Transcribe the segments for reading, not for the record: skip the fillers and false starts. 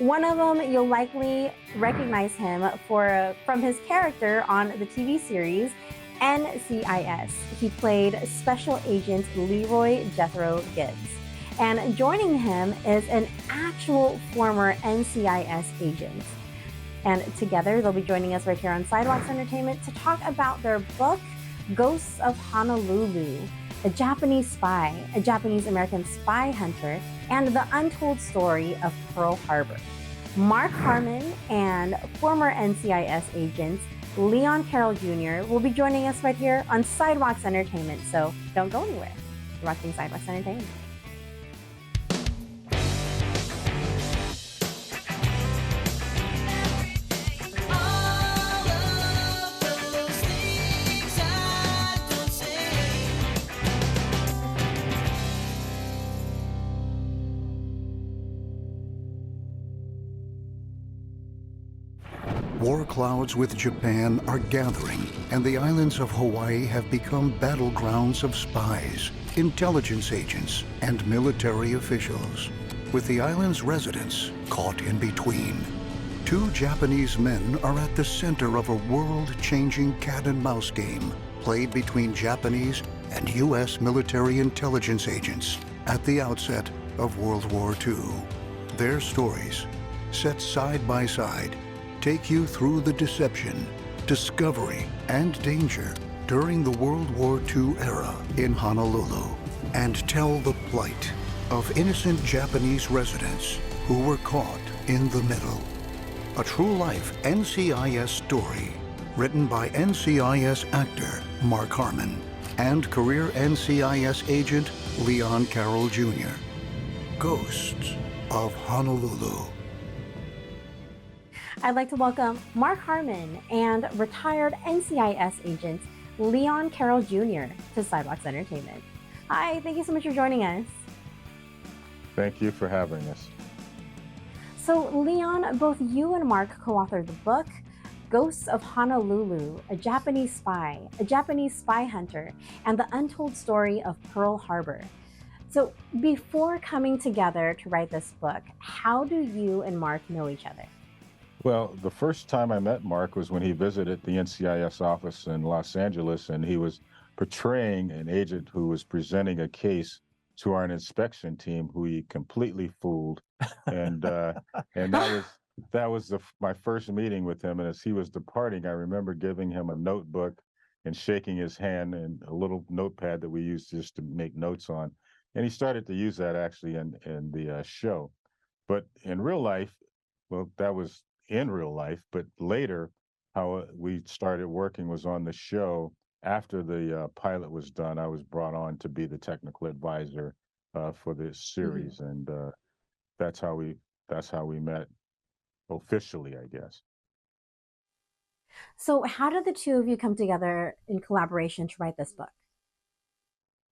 One of them, you'll likely recognize him from his character on the TV series NCIS. He played Special Agent Leroy Jethro Gibbs. And joining him is an actual former NCIS agent. And together, they'll be joining us right here on Sidewalks Entertainment to talk about their book, Ghosts of Honolulu, a Japanese spy, a Japanese-American spy hunter, and the untold story of Pearl Harbor. Mark Harmon and former NCIS agent Leon Carroll Jr. will be joining us right here on Sidewalks Entertainment, so don't go anywhere. You're watching Sidewalks Entertainment. War clouds with Japan are gathering, and the islands of Hawaii have become battlegrounds of spies, intelligence agents, and military officials, with the island's residents caught in between. Two Japanese men are at the center of a world-changing cat-and-mouse game played between Japanese and U.S. military intelligence agents at the outset of World War II. Their stories, set side by side, take you through the deception, discovery, and danger during the World War II era in Honolulu, and tell the plight of innocent Japanese residents who were caught in the middle. A true-life NCIS story written by NCIS actor Mark Harmon and career NCIS agent Leon Carroll Jr. Ghosts of Honolulu. I'd like to welcome Mark Harmon and retired NCIS agent Leon Carroll Jr. to Sidewalks Entertainment. Hi, thank you so much for joining us. Thank you for having us. So, Leon, both you and Mark co-authored the book, Ghosts of Honolulu, a Japanese spy hunter, and the untold story of Pearl Harbor. So, before coming together to write this book, how do you and Mark know each other? Well, the first time I met Mark was when he visited the NCIS office in Los Angeles, and he was portraying an agent who was presenting a case to our inspection team, who he completely fooled, and that was my first meeting with him. And as he was departing, I remember giving him a notebook and shaking his hand and a little notepad that we used just to make notes on, and he started to use that actually in the show. But in real life, well, that was in real life, but later how we started working was on the show. After the pilot was done, I was brought on to be the technical advisor for this series, and that's how we met officially, I guess. So how did the two of you come together in collaboration to write this book?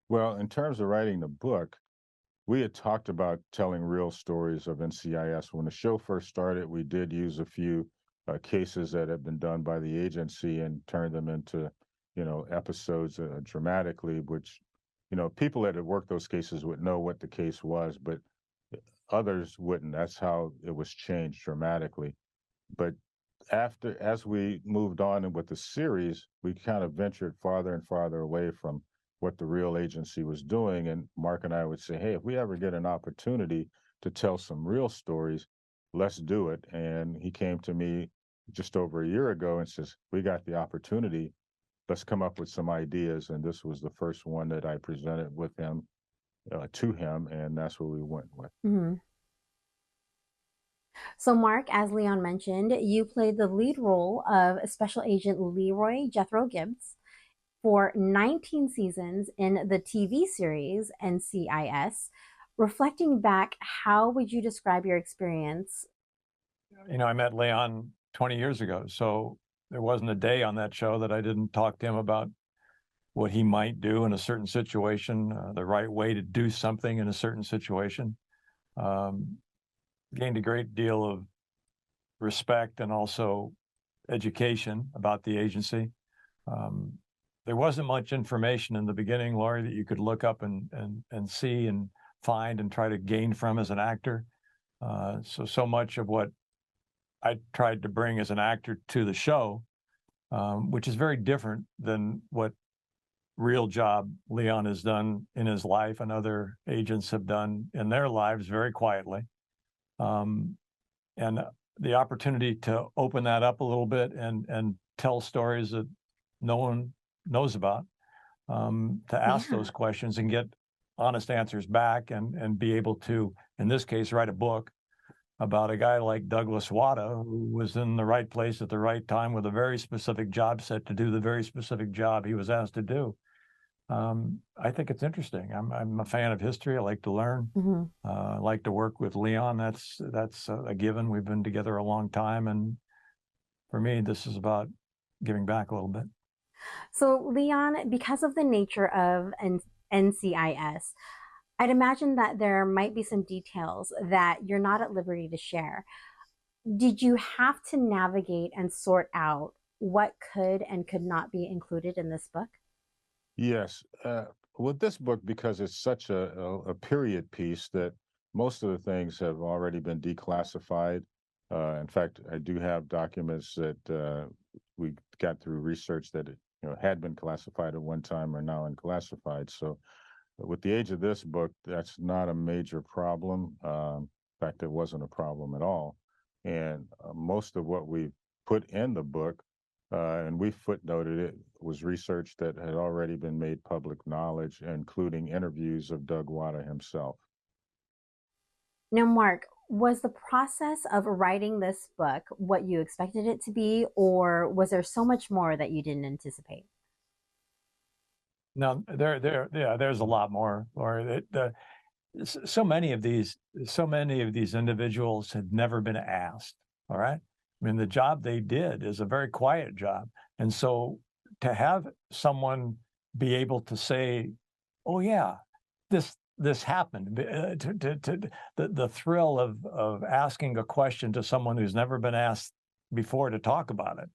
Well, in terms of writing the book, we had talked about telling real stories of NCIS. When the show first started, we did use a few cases that had been done by the agency and turned them into, episodes dramatically, which, people that had worked those cases would know what the case was, but others wouldn't. That's how it was changed dramatically. But as we moved on and with the series, we kind of ventured farther and farther away from what the real agency was doing. And Mark and I would say, hey, if we ever get an opportunity to tell some real stories, let's do it. And he came to me just over a year ago and says, we got the opportunity. Let's come up with some ideas. And this was the first one that I presented with him, to him. And that's what we went with. Mm-hmm. So Mark, as Leon mentioned, you played the lead role of Special Agent Leroy Jethro Gibbs for 19 seasons in the TV series NCIS. Reflecting back, how would you describe your experience? I met Leon 20 years ago, so there wasn't a day on that show that I didn't talk to him about what he might do in a certain situation, the right way to do something in a certain situation. Gained a great deal of respect and also education about the agency. There wasn't much information in the beginning, Lori, that you could look up and see and find and try to gain from as an actor. So much of what I tried to bring as an actor to the show, which is very different than what real job Leon has done in his life and other agents have done in their lives very quietly. And the opportunity to open that up a little bit and tell stories that no one knows about, to ask those questions and get honest answers back and be able to, in this case, write a book about a guy like Douglas Wada, who was in the right place at the right time with a very specific job set to do the very specific job he was asked to do. I think it's interesting. I'm a fan of history. I like to learn. I like to work with Leon. That's a given. We've been together a long time, and for me, this is about giving back a little bit. So, Leon, because of the nature of NCIS, I'd imagine that there might be some details that you're not at liberty to share. Did you have to navigate and sort out what could and could not be included in this book? Yes. With this book, because it's such a period piece that most of the things have already been declassified. In fact, I do have documents that we got through research that had been classified at one time are now unclassified. So with the age of this book, that's not a major problem. In fact, it wasn't a problem at all. And most of what we put in the book, and we footnoted it, was research that had already been made public knowledge, including interviews of Doug Wada himself. Now, Mark, was the process of writing this book what you expected it to be, or was there so much more that you didn't anticipate? No, there's a lot more. Or so many of these individuals had never been asked. All right. I mean, the job they did is a very quiet job. And so to have someone be able to say, oh, yeah, this happened, the thrill of asking a question to someone who's never been asked before to talk about it,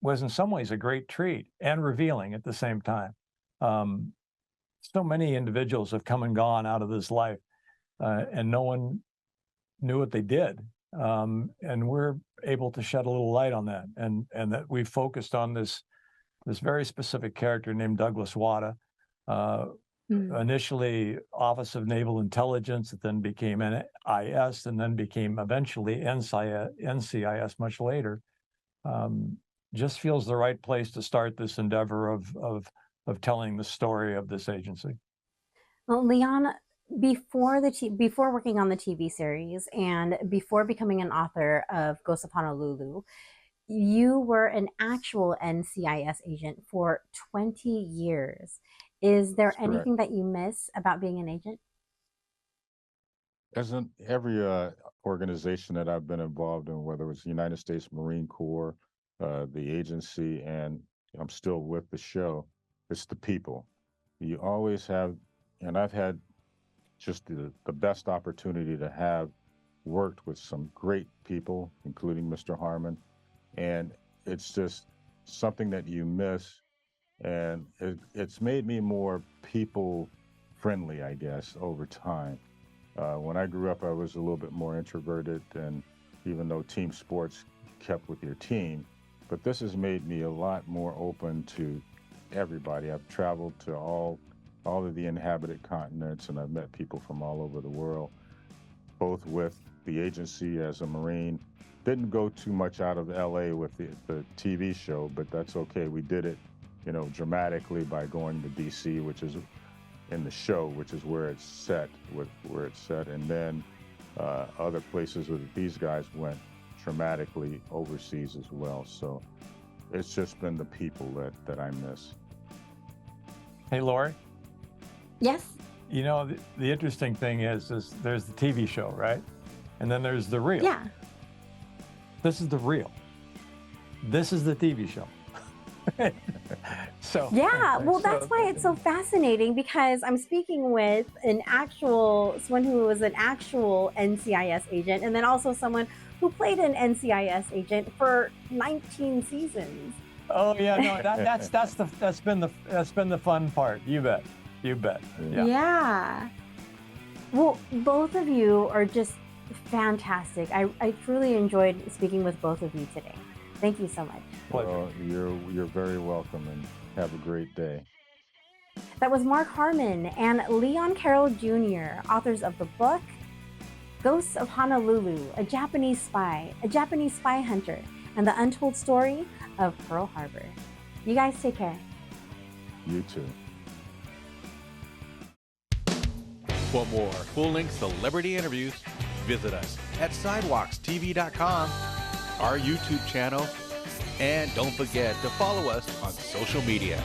was in some ways a great treat and revealing at the same time. So many individuals have come and gone out of this life, and no one knew what they did. And we're able to shed a little light on that, and that we focused on this very specific character named Douglas Wada, initially Office of Naval Intelligence, that then became NIS, and then became eventually NCIS much later. Just feels the right place to start this endeavor of telling the story of this agency. Well, Leon, before working on the TV series and before becoming an author of Ghosts of Honolulu, you were an actual NCIS agent for 20 years. Is there anything that you miss about being an agent? As in every organization that I've been involved in, whether it was the United States Marine Corps, the agency, and I'm still with the show, it's the people. You always have, and I've had just the best opportunity to have worked with some great people, including Mr. Harmon, and it's just something that you miss, and it's made me more people friendly, I guess, over time. When I grew up, I was a little bit more introverted, and even though team sports kept with your team, but this has made me a lot more open to everybody. I've traveled to all of the inhabited continents, and I've met people from all over the world, both with the agency as a Marine. Didn't go too much out of LA with the TV show, but that's okay. We did it, dramatically by going to DC, which is in the show, which is where it's set, and then other places where these guys went dramatically overseas as well. So it's just been the people that I miss. Hey, Lori? Yes. The interesting thing is there's the TV show, right? And then there's the real. Yeah. This is the real. This is the TV show. So yeah, well, that's why it's so fascinating, because I'm speaking with someone who was an actual NCIS agent, and then also someone who played an NCIS agent for 19 seasons. Oh yeah, no, that's been the fun part. You bet. Yeah. Well, both of you are just fantastic. I truly enjoyed speaking with both of you today. Thank you so much. Pleasure. Well, you're very welcome, and have a great day. That was Mark Harmon and Leon Carroll Jr., authors of the book Ghosts of Honolulu, a Japanese spy hunter, and the untold story of Pearl Harbor. You guys take care. You too. For more full-length celebrity interviews, visit us at sidewalkstv.com, our YouTube channel, and don't forget to follow us on social media.